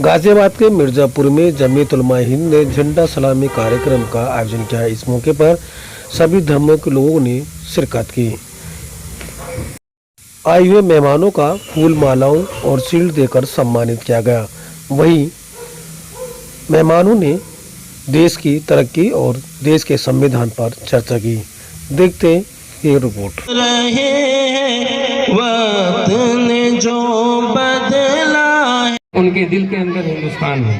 गाजियाबाद के मिर्जापुर में जमीयत उलमा हिंद ने झंडा सलामी कार्यक्रम का आयोजन किया। इस मौके पर सभी धर्मों के लोगों ने शिरकत की। आए हुए मेहमानों का फूल मालाओं और शील्ड देकर सम्मानित किया गया। वहीं मेहमानों ने देश की तरक्की और देश के संविधान पर चर्चा की। देखते ये रिपोर्ट। उनके दिल के अंदर हिंदुस्तान है,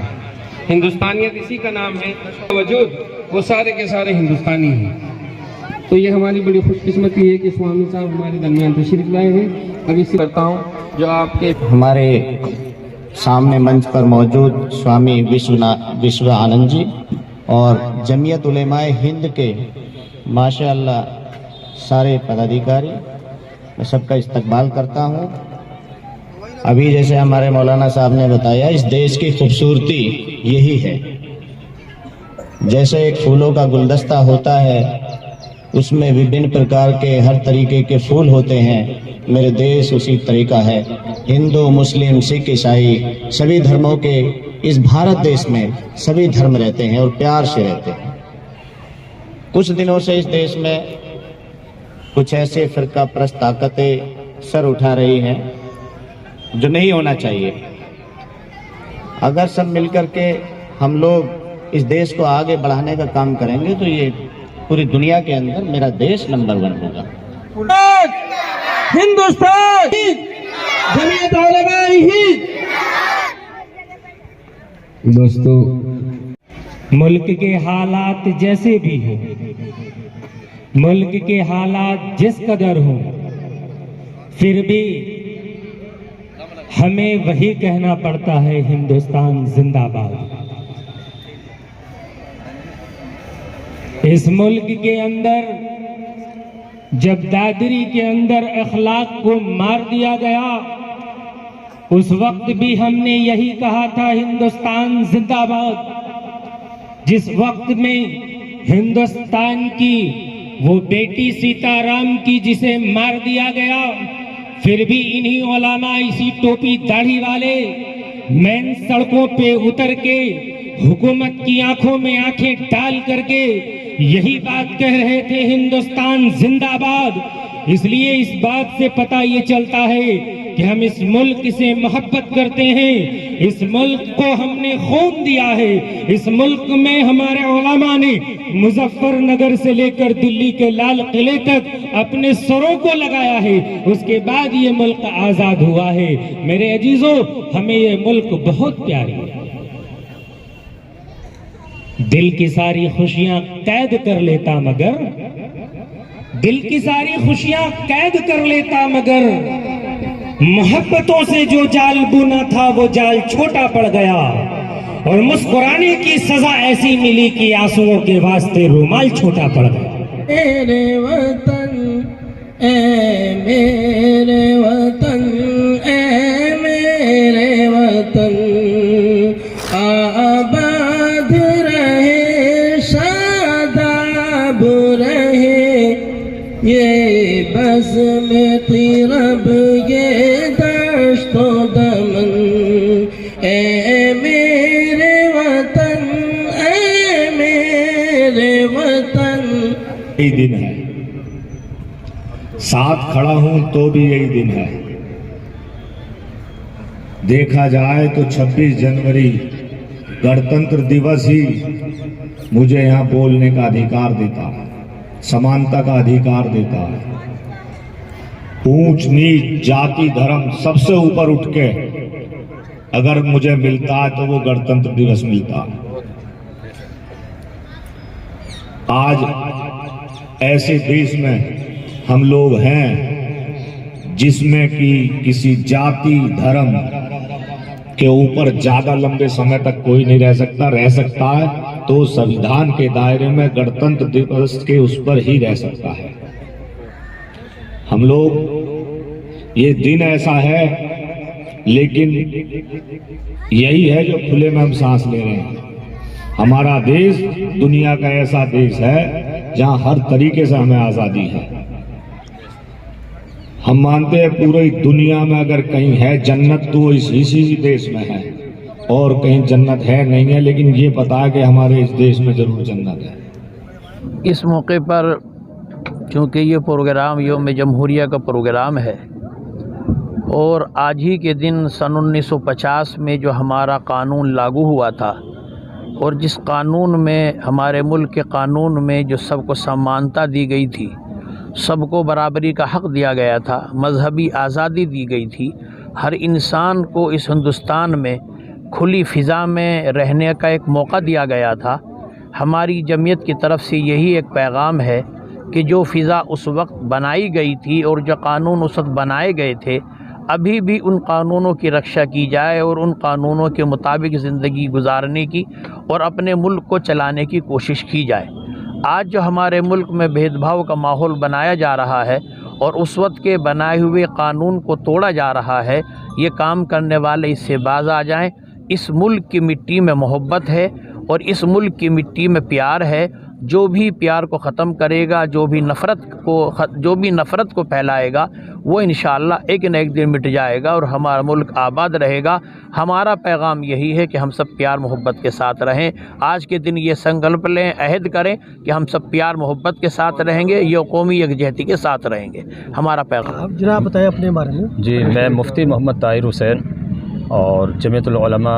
हिंदुस्तानियत इसी का नाम है। वजूद वो सारे के सारे हिंदुस्तानी हैं। तो ये हमारी बड़ी खुशकिस्मती है कि स्वामी साहब हमारे दरमियान तशरीफ लाए हैं। अब इसी करता हूँ जो आपके हमारे सामने मंच पर मौजूद स्वामी विश्व आनंद जी और जमीयत उलेमाए हिंद के माशाअल्लाह सारे पदाधिकारी, मैं सबका इस्तकबाल करता हूँ। अभी जैसे हमारे मौलाना साहब ने बताया, इस देश की खूबसूरती यही है। जैसे एक फूलों का गुलदस्ता होता है, उसमें विभिन्न प्रकार के हर तरीके के फूल होते हैं, मेरे देश उसी तरीका है। हिंदू, मुस्लिम, सिख, ईसाई सभी धर्मों के इस भारत देश में सभी धर्म रहते हैं और प्यार से रहते हैं। कुछ दिनों से इस देश में कुछ ऐसे फिरका परस्त ताकतें सर उठा रही हैं जो नहीं होना चाहिए। अगर सब मिलकर के हम लोग इस देश को आगे बढ़ाने का काम करेंगे तो ये पूरी दुनिया के अंदर मेरा देश नंबर 1 होगा। हिंदुस्तान जमीयत उलमा हिंद। दोस्तों, मुल्क के हालात जैसे भी हो, मुल्क के हालात जिस कदर हो, फिर भी हमें वही कहना पड़ता है, हिंदुस्तान जिंदाबाद। इस मुल्क के अंदर जब दादरी के अंदर अखलाक को मार दिया गया, उस वक्त भी हमने यही कहा था, हिंदुस्तान जिंदाबाद। जिस वक्त में हिंदुस्तान की वो बेटी सीताराम की जिसे मार दिया गया, फिर भी इन्हीं उलमा, इसी टोपी दाढ़ी वाले मेन सड़कों पे उतर के हुकूमत की आंखों में आंखें डाल करके यही बात कह रहे थे, हिंदुस्तान जिंदाबाद। इसलिए इस बात से पता ये चलता है कि हम इस मुल्क से मोहब्बत करते हैं। इस मुल्क को हमने खून दिया है। इस मुल्क में हमारे उलमा ने मुजफ्फरनगर से लेकर दिल्ली के लाल किले तक अपने सरों को लगाया है। उसके बाद ये मुल्क आजाद हुआ है। मेरे अजीजों, हमें ये मुल्क बहुत प्यारी है। दिल की सारी खुशियां कैद कर लेता मगर, दिल की सारी खुशियां कैद कर लेता मगर, मोहब्बतों से जो जाल बुना था वो जाल छोटा पड़ गया, और मुस्कुराने की सजा ऐसी मिली कि आंसुओं के वास्ते रुमाल छोटा पड़ गया। मेरे वतन ए मेरे वतन ए मेरे वतन, आबाद रहे शादाब रहे, ये बस में तिरब ये दश्तो दमन, ए मेरे वतन ए मेरे वतन। यही दिन है, साथ खड़ा हूं तो भी यही दिन है। देखा जाए तो 26 जनवरी गणतंत्र दिवस ही मुझे यहां बोलने का अधिकार देता है, समानता का अधिकार देता है। ऊंच नीच जाति धर्म सबसे ऊपर उठ के अगर मुझे मिलता है तो वो गणतंत्र दिवस मिलता है। आज ऐसे देश में हम लोग हैं जिसमें कि किसी जाति धर्म के ऊपर ज्यादा लंबे समय तक कोई नहीं रह सकता। रह सकता है तो संविधान के दायरे में गणतंत्र दिवस के उस पर ही रह सकता है। हम लोग, ये दिन ऐसा है, लेकिन यही है जो खुले में हम सांस ले रहे हैं। हमारा देश दुनिया का ऐसा देश है जहां हर तरीके से हमें आजादी है। हम मानते हैं पूरी दुनिया में अगर कहीं है जन्नत तो इसी देश में है। और कहीं जन्नत है नहीं है, लेकिन ये पता है कि हमारे इस देश में ज़रूर जन्नत है। इस मौके पर चूँकि ये प्रोग्राम यौम जमहूरिया का प्रोग्राम है और आज ही के दिन सन 1950 में जो हमारा कानून लागू हुआ था और जिस कानून में हमारे मुल्क के कानून में जो सबको समानता दी गई थी, सबको बराबरी का हक़ दिया गया था, मजहबी आज़ादी दी गई थी, हर इंसान को इस हिंदुस्तान में खुली फ़िज़ा में रहने का एक मौका दिया गया था। हमारी जमीयत की तरफ से यही एक पैगाम है कि जो फ़िज़ा उस वक्त बनाई गई थी और जो कानून उस वक्त बनाए गए थे, अभी भी उन कानूनों की रक्षा की जाए और उन कानूनों के मुताबिक ज़िंदगी गुजारने की और अपने मुल्क को चलाने की कोशिश की जाए। आज जो हमारे मुल्क में भेदभाव का माहौल बनाया जा रहा है और उस वक्त के बनाए हुए कानून को तोड़ा जा रहा है, ये काम करने वाले इससे बाज आ जाएं। इस मुल्क की मिट्टी में मोहब्बत है और इस मुल्क की मिट्टी में प्यार है। जो भी प्यार को ख़त्म करेगा, जो भी नफ़रत को फैलाएगा, वो इंशाअल्लाह एक न एक दिन मिट जाएगा और हमारा मुल्क आबाद रहेगा। हमारा पैगाम यही है कि हम सब प्यार मोहब्बत के साथ रहें। आज के दिन ये संकल्प लें, अहद करें कि हम सब प्यार मोहब्बत के साथ रहेंगे, ये कौमी यकजहती के साथ रहेंगे। हमारा पैगाम। आप जरा बताएं अपने बारे में। जी, मैं मुफ्ती मोहम्मद ताहिर हुसैन और जमीयतुल उलमा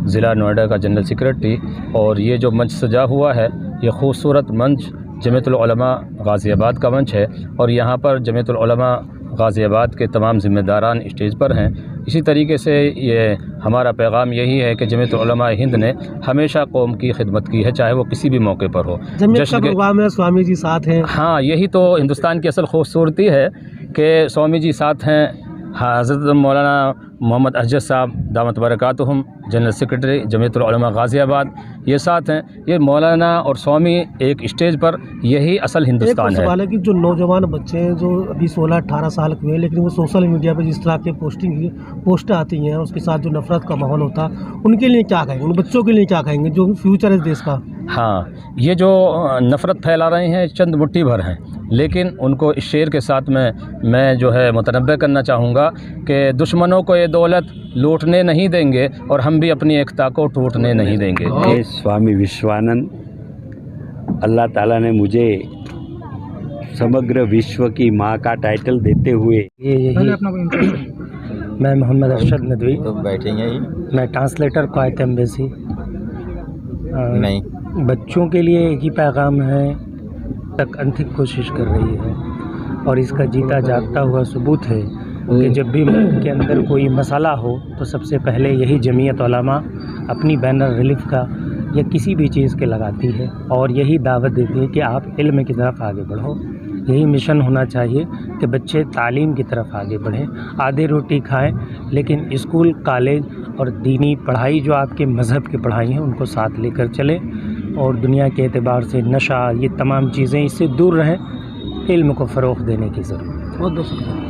ज़िला नोएडा का जनरल सेक्रेटरी। और ये जो मंच सजा हुआ है, ये खूबसूरत मंच जमीयतुल उलमा गाज़ियाबाद का मंच है और यहाँ पर जमीयतुल उलमा गाज़ियाबाद के तमाम ज़िम्मेदारान स्टेज पर हैं। इसी तरीके से ये हमारा पैगाम यही है कि जमीयतुल उलमा हिंद ने हमेशा कौम की खिदमत की है, चाहे वो किसी भी मौके पर हो। जमीयत का प्रोग्राम है, स्वामी जी साथ हैं। हाँ, यही तो हिंदुस्तान की असल खूबसूरती है कि स्वामी जी साथ हैं। हज़रत मौलाना मोहम्मद अजहर साहब दामत बरकातुहुम जनरल सेक्रेटरी जमीयतुल उलमा गाज़ियाबाद, ये साथ हैं। ये मौलाना और स्वामी एक स्टेज पर, यही असल हिंदुस्तान है। सवाल है कि जो नौजवान बच्चे हैं जो अभी 16-18 साल के हुए, लेकिन वो सोशल मीडिया पर जिस तरह के पोस्ट आती हैं, उसके साथ जो नफरत का माहौल होता है, उनके लिए क्या कहेंगे, उन बच्चों के लिए क्या कहेंगे जो फ्यूचर है देश का? हाँ, ये जो नफ़रत फैला रहे हैं चंद मुट्ठी भर हैं, लेकिन उनको इस शेर के साथ मैं जो है मुतनब्बे करना चाहूँगा कि दुश्मनों को ये दौलत लूटने नहीं देंगे और हम भी अपनी एकता को टूटने नहीं देंगे। स्वामी विश्वानंद, अल्लाह ताला ने मुझे समग्र विश्व की माँ का टाइटल देते हुए मैं मोहम्मद अरशद नदवी, तो बैठेंगे ही मैं ट्रांसलेटर क्वायत एम्बेसी। नहीं, बच्चों के लिए एक ही पैगाम है, तक अंतिम कोशिश कर रही है और इसका जीता जागता हुआ सबूत है कि जब भी मुल्क के अंदर कोई मसाला हो तो सबसे पहले यही जमीयत उलमा अपनी बैनर रिलीफ का या किसी भी चीज़ के लगाती है और यही दावत देती है कि आप इल्म की तरफ आगे बढ़ो। यही मिशन होना चाहिए कि बच्चे तालीम की तरफ आगे बढ़ें, आधे रोटी खाएं, लेकिन स्कूल, कॉलेज और दीनी पढ़ाई जो आपके मज़हब की पढ़ाई हैं उनको साथ लेकर चलें और दुनिया के एतबार से नशा, ये तमाम चीज़ें इससे दूर रहें। इल्म को फ़रोग़ देने की ज़रूरत है। बहुत बहुत शुक्रिया।